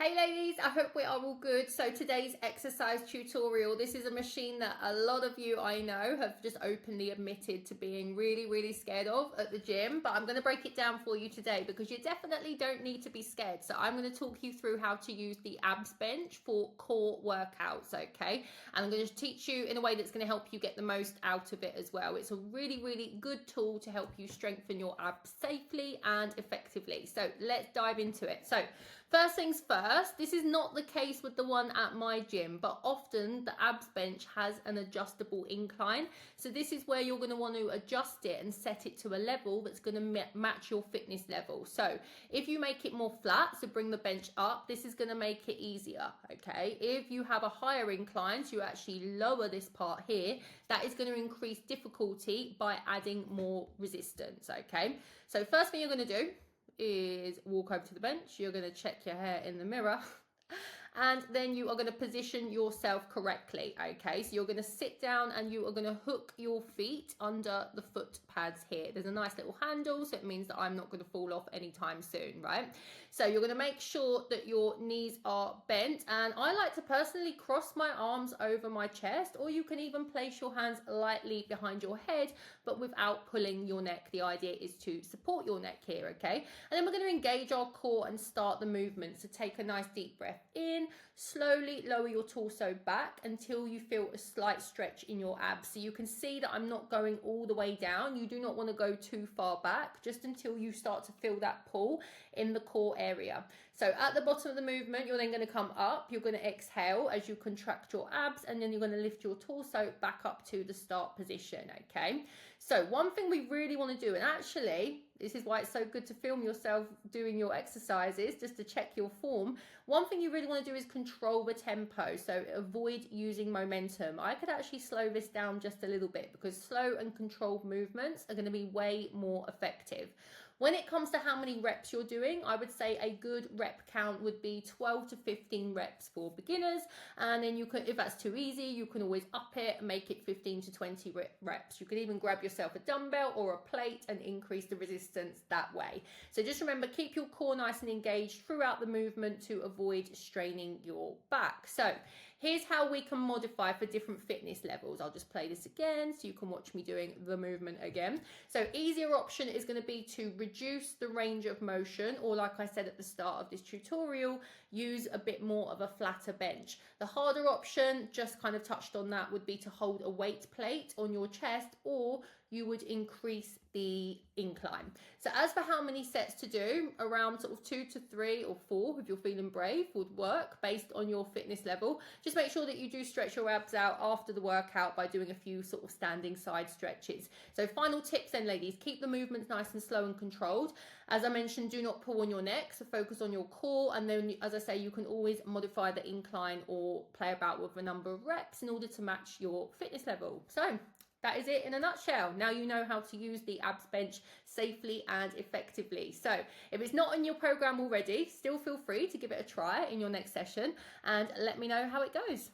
Hey ladies, I hope we are all good. So today's exercise tutorial, this is a machine that a lot of you I know have just openly admitted to being really scared of at the gym, but I'm going to break it down for you today because you definitely don't need to be scared. So I'm going to talk you through how to use the abs bench for core workouts, okay? And I'm going to teach you in a way that's going to help you get the most out of it as well. It's a really good tool to help you strengthen your abs safely and effectively. So let's dive into it. So first things first, this is not the case with the one at my gym, but often the abs bench has an adjustable incline. So this is where you're going to want to adjust it and set it to a level that's going to match your fitness level. So if you make it more flat, so bring the bench up, this is going to make it easier, okay? If you have a higher incline, so you actually lower this part here, that is going to increase difficulty by adding more resistance, okay? So first thing you're going to do is walk over to the bench. You're going to check your hair in the mirror and then you are going to position yourself correctly, okay? So you're going to sit down and you are going to hook your feet under the foot pads here. There's a nice little handle, so it means that I'm not going to fall off anytime soon, right? So you're going to make sure that your knees are bent, and I like to personally cross my arms over my chest, or you can even place your hands lightly behind your head but without pulling your neck. The idea is to support your neck here, okay? And then we're going to engage our core and start the movement. So take a nice deep breath in, slowly lower your torso back until you feel a slight stretch in your abs. So you can see that I'm not going all the way down. You do not want to go too far back, just until you start to feel that pull in the core area. So at the bottom of the movement, you're then going to come up. You're going to exhale as you contract your abs, and then you're going to lift your torso back up to the start position, okay? So one thing we really want to do, and actually this is why it's so good to film yourself doing your exercises just to check your form. One thing you really want to do is control the tempo, so avoid using momentum. I could actually slow this down just a little bit because slow and controlled movements are going to be way more effective. When it comes to how many reps you're doing, I would say a good rep count would be 12 to 15 reps for beginners. And then you can, if that's too easy, you can always up it and make it 15 to 20 reps. You could even grab yourself a dumbbell or a plate and increase the resistance that way. So just remember, keep your core nice and engaged throughout the movement to avoid straining your back. So here's how we can modify for different fitness levels. I'll just play this again so you can watch me doing the movement again. So easier option is going to be to reduce the range of motion, or like I said at the start of this tutorial, use a bit more of a flatter bench. The harder option, just kind of touched on that, would be to hold a weight plate on your chest, or you would increase the incline. So as for how many sets to do, around sort of 2 to 3 or 4, if you're feeling brave, would work based on your fitness level. Just make sure that you do stretch your abs out after the workout by doing a few sort of standing side stretches. So final tips then, ladies, keep the movements nice and slow and controlled. As I mentioned, do not pull on your neck, so focus on your core, and then as I say, you can always modify the incline or play about with a number of reps in order to match your fitness level. So that is it in a nutshell. Now you know how to use the abs bench safely and effectively. So if it's not in your program already, still feel free to give it a try in your next session and let me know how it goes.